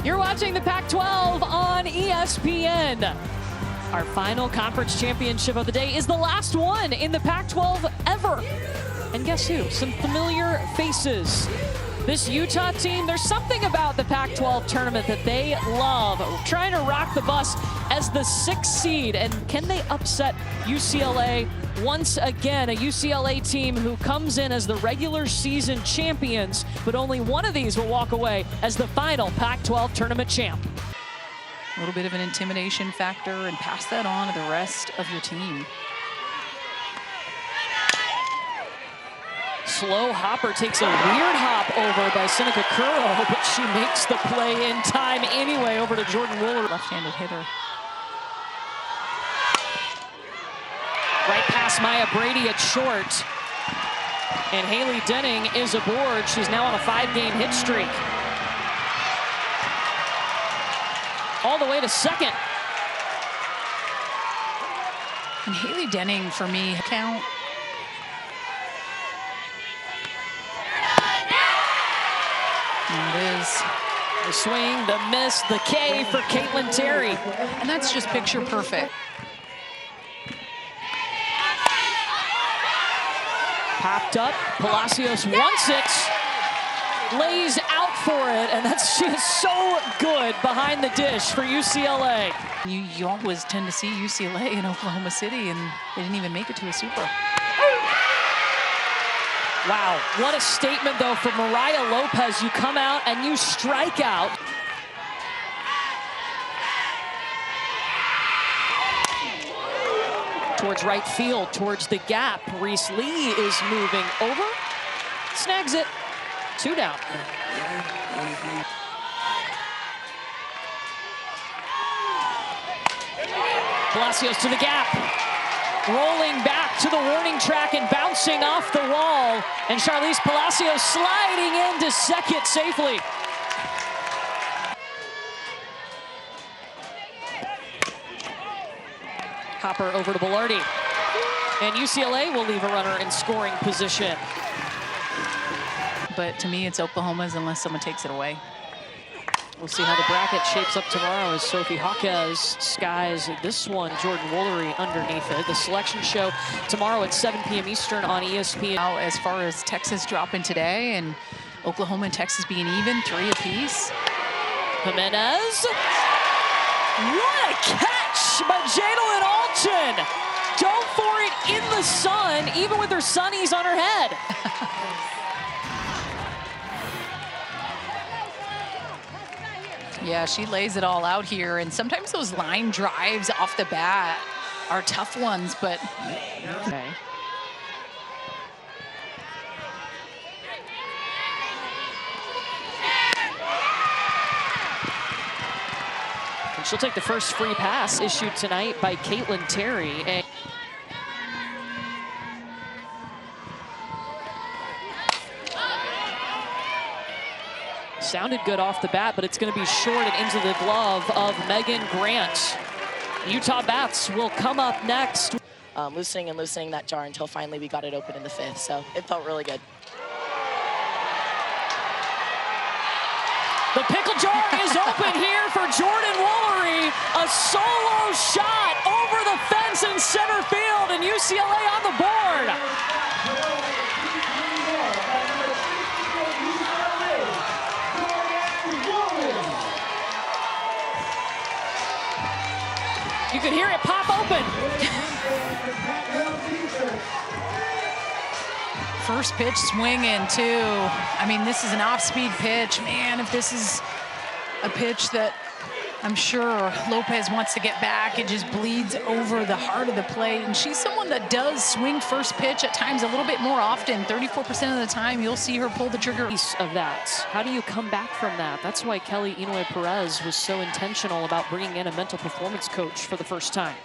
You're watching the Pac-12 on ESPN. Our final conference championship of the day is the last one in the Pac-12 ever. And guess who? Some familiar faces. This Utah team, there's something about the Pac-12 tournament that they love. Trying to rock the bus as the 6th seed. And can they upset UCLA once again? A UCLA team who comes in as the regular season champions, but only one of these will walk away as the final Pac-12 tournament champ. A little bit of an intimidation factor and pass that on to the rest of your team. Slow hopper takes a weird hop over by Seneca Curl, but she makes the play in time anyway over to Jordan Wooler. Left-handed hitter. Right past Maya Brady at short. And Haley Denning is aboard. She's now on a 5-game hit streak. All the way to second. And Haley Denning, for me, count. And it is. The swing, the miss, the K for Caitlin Terry. And that's just picture perfect. Popped up, Palacios wants it, lays out for it, and she is so good behind the dish for UCLA. You always tend to see UCLA in Oklahoma City, and they didn't even make it to a super. Wow, what a statement though for Mariah Lopez. You come out and you strike out. Towards right field, towards the gap. Reese Lee is moving over, snags it, 2 down. Palacios to the gap, rolling back to the warning track and bouncing off the wall, and Charlize Palacios sliding into second safely. Hopper over to Belardi. And UCLA will leave a runner in scoring position. But to me, it's Oklahoma's unless someone takes it away. We'll see how the bracket shapes up tomorrow as Sophie Jaquez skies this one, Jordan Woolery underneath it. The selection show tomorrow at 7 p.m. Eastern on ESPN. Now, as far as Texas dropping today and Oklahoma and Texas being even, 3 apiece. Jimenez. What a catch by Jadalyn Alton. Dove for it in the sun, even with her sunnies on her head. Yeah, she lays it all out here, and sometimes those line drives off the bat are tough ones, but okay. And she'll take the first free pass issued tonight by Caitlin Terry. And sounded good off the bat, but it's going to be short and into the glove of Megan Grant. Utah Bats will come up next. Loosening and loosening that jar until finally we got it open in the 5th, so it felt really good. The pickle jar is open here for Jordan Woolery. A solo shot over the fence in center field, and UCLA on the board. You can hear it pop open. first pitch swinging too. I mean, this is an off-speed pitch. Man, if this is a pitch that I'm sure Lopez wants to get back, it just bleeds over the heart of the plate. And she's someone that does swing first pitch at times a little bit more often. 34% of the time, you'll see her pull the trigger. Of that, how do you come back from that? That's why Kelly Inoue Perez was so intentional about bringing in a mental performance coach for the first time.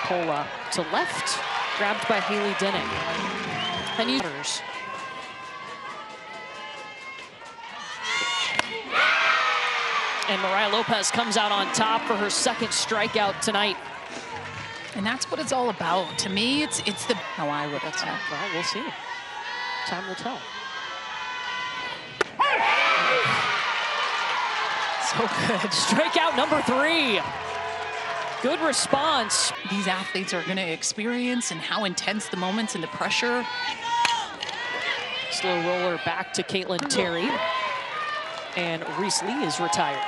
Pola to left, grabbed by Haley Denning. And And Mariah Lopez comes out on top for her second strikeout tonight. And that's what it's all about. To me, it's the how I would have said. Well, we'll see. Time will tell. So good. Strikeout number 3. Good response. These athletes are going to experience and how intense the moments and the pressure. Slow roller back to Caitlin Terry. And Reese Lee is retired.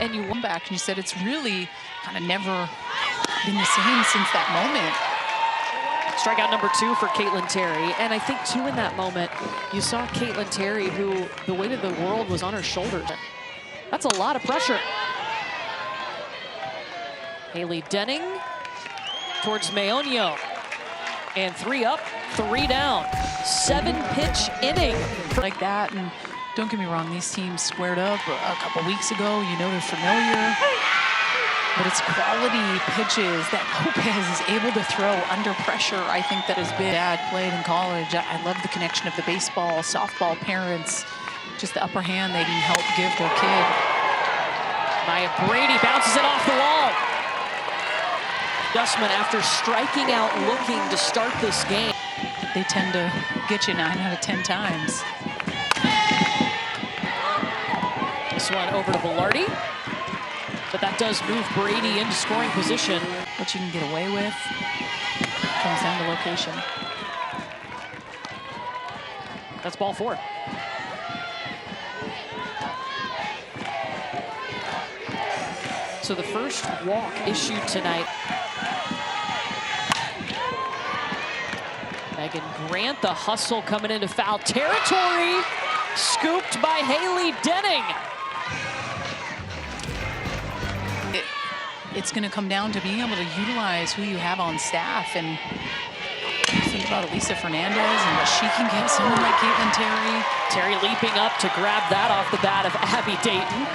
And you went back and you said it's really kind of never been the same since that moment. Strikeout number 2 for Caitlin Terry. And I think, too, in that moment, you saw Caitlin Terry, who the weight of the world was on her shoulders. That's a lot of pressure. Haley Denning towards Mayonio. And 3 up, 3 down. 7-pitch inning. Like that, and don't get me wrong, these teams squared up a couple weeks ago. You know they're familiar. But it's quality pitches that Lopez is able to throw under pressure. I think that has been Dad played in college. I love the connection of the baseball, softball parents, just the upper hand they can help give their kid. Maya Brady bounces it off the wall. Adjustment after striking out looking to start this game. They tend to get you 9 out of 10 times. This one over to Velarde. But that does move Brady into scoring position. What you can get away with comes down to location. That's ball 4. So the first walk issued tonight. Megan Grant, the hustle coming into foul territory. Scooped by Haley Denning. It's going to come down to being able to utilize who you have on staff. And think about Elisa Fernandez and what she can get, someone like Caitlin Terry. Terry leaping up to grab that off the bat of Abby Dayton.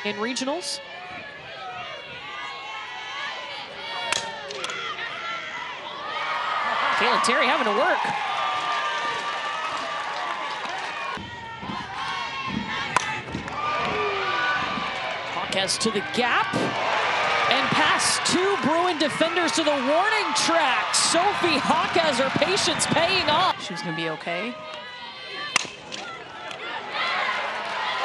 In regionals. Caitlin Terry having to work. Hawkes to the gap. And past 2 Bruin defenders to the warning track. Sophie Hawkes, her patience paying off. She was going to be okay.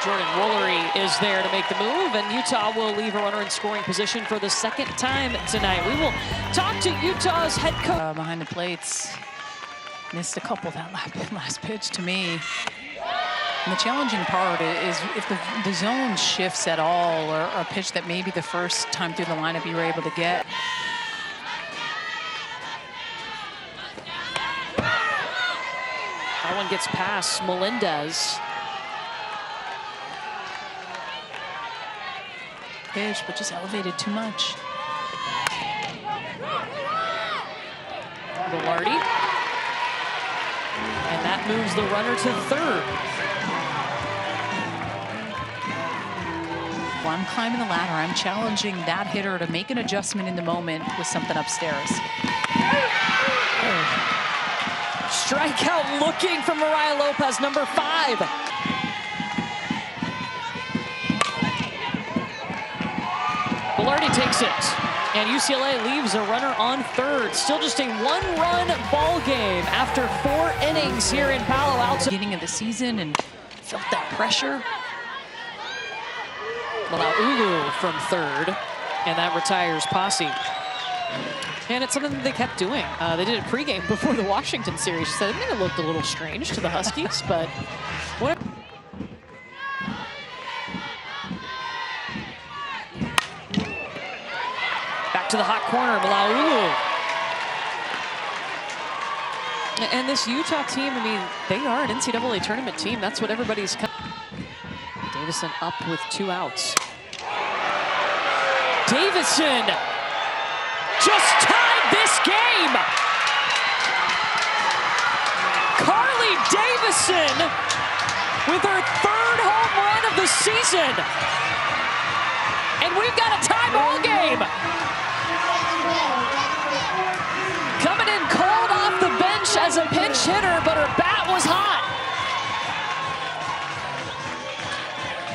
Jordan Woolery is there to make the move, and Utah will leave a runner in scoring position for the 2nd time tonight. We will talk to Utah's head coach. Behind the plates, missed a couple that last pitch to me. And the challenging part is if the zone shifts at all, or a pitch that maybe the first time through the lineup you were able to get. That one gets past Melendez. Pitch, but just elevated too much. Velarde. And that moves the runner to 3rd. Well, I'm climbing the ladder. I'm challenging that hitter to make an adjustment in the moment with something upstairs. Strikeout looking from Mariah Lopez, number 5. Velarde takes it, and UCLA leaves a runner on 3rd. Still just a 1-run ball game after 4 innings here in Palo Alto. Beginning of the season and felt that pressure. Malaulu from 3rd, and that retires Posse. And it's something that they kept doing. They did it pregame before the Washington series. She said, I think it looked a little strange to the Huskies, but what? Back to the hot corner, Malaulu. And this Utah team, I mean, they are an NCAA tournament team. That's what everybody's. Davison up with 2 outs. Davison just tied this game. Carly Davison with her 3rd home run of the season. And we've got a tie ball game. Coming in cold off the bench as a pinch hitter, but her bat was hot.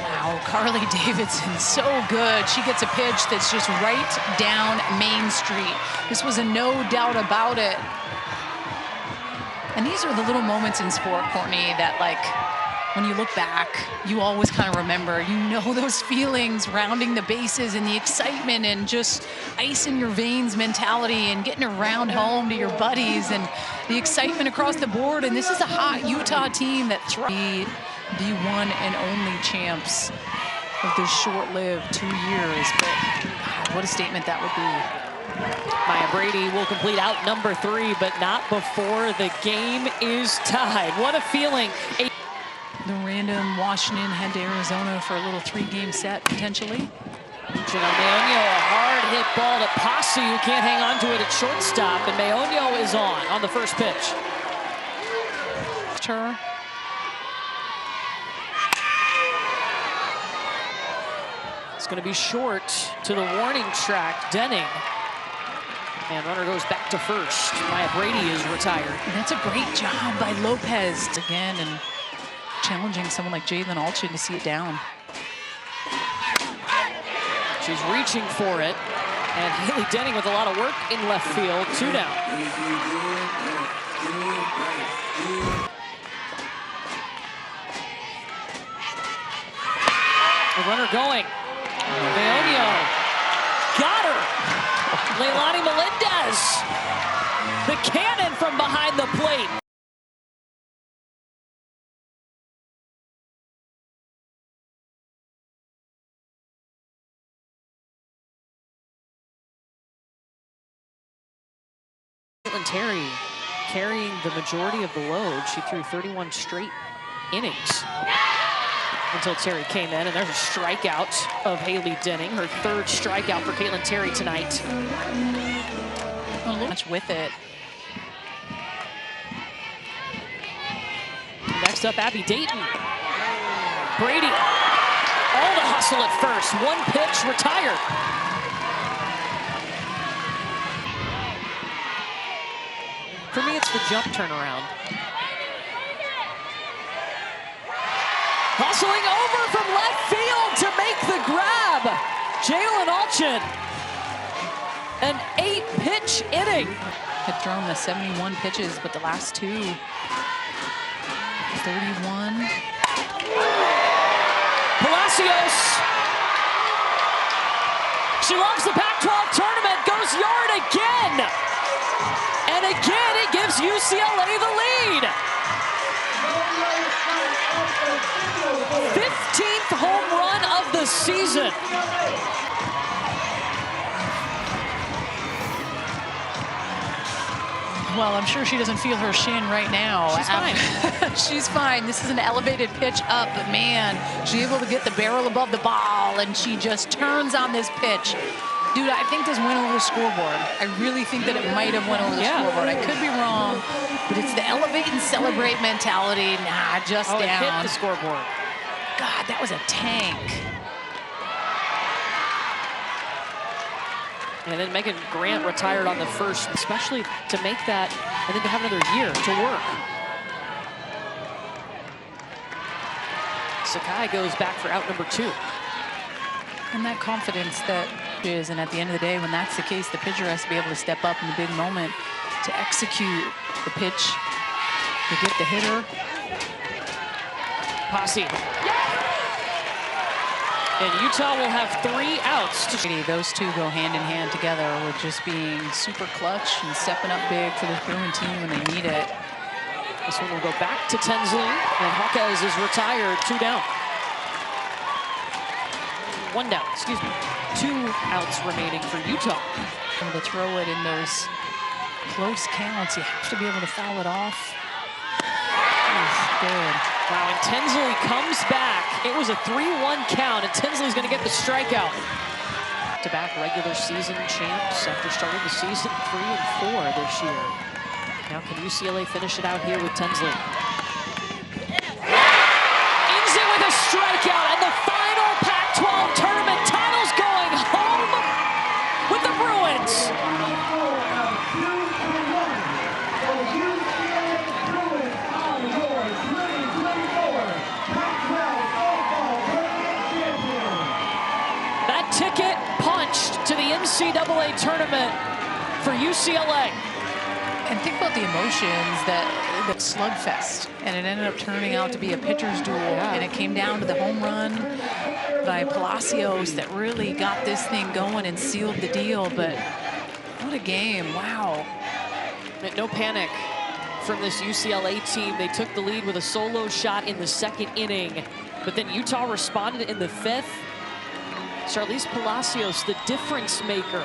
Wow, Carly Davidson, so good. She gets a pitch that's just right down Main Street. This was a no doubt about it. And these are the little moments in sport, Courtney, that like when you look back, you always kind of remember, you know, those feelings, rounding the bases and the excitement and just ice in your veins mentality and getting around home to your buddies and the excitement across the board. And this is a hot Utah team that thrives. The one and only champs of this short-lived 2 years. But God, what a statement that would be. Maya Brady will complete out number 3, but not before the game is tied. What a feeling. The random Washington head to Arizona for a little 3-game set, potentially. Maonio, a hard hit ball to Pasi, who can't hang on to it at shortstop, and Maonio is on the first pitch. Her. It's going to be short to the warning track. Denning. And runner goes back to first. Maya Brady is retired. And that's a great job by Lopez again, and challenging someone like Jalen Alchin to see it down. She's reaching for it. And Haley Denning with a lot of work in left field. 2 down. The runner going. Maonio got her. Leilani Melendez. The cannon from behind the plate. Caitlin Terry carrying the majority of the load. She threw 31 straight innings until Terry came in, and there's a strikeout of Haley Denning, her 3rd strikeout for Caitlin Terry tonight. Much with it. Next up, Abby Dayton. Brady, all the hustle at first. 1 pitch, retired. For me, it's the jump turnaround. Hustling over from left field to make the grab. Jalen Alchin. An 8-pitch inning. Had thrown the 71 pitches, but the last 2, 31. Palacios. She loves the Pac-12 tournament, goes yard again. And again, it gives UCLA the lead. 15th home run of the season. Well, I'm sure she doesn't feel her shin right now. She's fine. She's fine. This is an elevated pitch up, but man, she's able to get the barrel above the ball, and she just turns on this pitch. Dude, I think this went over the scoreboard. I really think that it might have went over the scoreboard. I could be wrong, but it's the elevate and celebrate mentality. Nah, just down. It hit the scoreboard. God, that was a tank. And then Megan Grant retired on the first, especially to make that, and then to have another year to work. Sakai goes back for out number 2. And that confidence that is, and at the end of the day, when that's the case, the pitcher has to be able to step up in the big moment to execute the pitch, to get the hitter. Pasi. And Utah will have 3 outs. Those two go hand in hand together with just being super clutch and stepping up big for this Bruin team when they need it. This one will go back to Tinsley, and Hawkes is retired. 2 down. 1 down, excuse me. 2 outs remaining for Utah. To throw it in those close counts, you have to be able to foul it off. Good. Wow, and Tinsley comes back. It was a 3-1 count, and Tinsley's going to get the strikeout. Back-to-back regular season champs after starting the season 3-4 this year. Now can UCLA finish it out here with Tinsley? Ends it with a strikeout, and the final Pac-12 tournament titles going home with the Bruins. Ticket punched to the NCAA tournament for UCLA. And think about the emotions that the slugfest, and it ended up turning out to be a pitcher's duel, and it came down to the home run by Palacios that really got this thing going and sealed the deal. But what a game. Wow. No panic from this UCLA team. They took the lead with a solo shot in the second inning, but then Utah responded in the fifth. Charlize Palacios, the difference maker.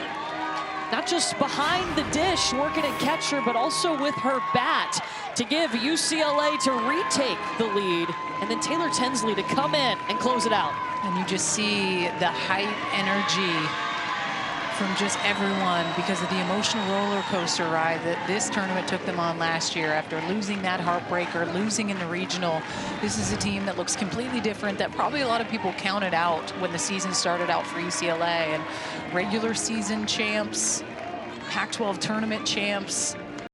Not just behind the dish, working at catcher, but also with her bat to give UCLA to retake the lead, and then Taylor Tinsley to come in and close it out. And you just see the hype, energy from just everyone because of the emotional roller coaster ride that this tournament took them on last year after losing that heartbreaker, losing in the regional. This is a team that looks completely different that probably a lot of people counted out when the season started out for UCLA. And regular season champs, Pac-12 tournament champs,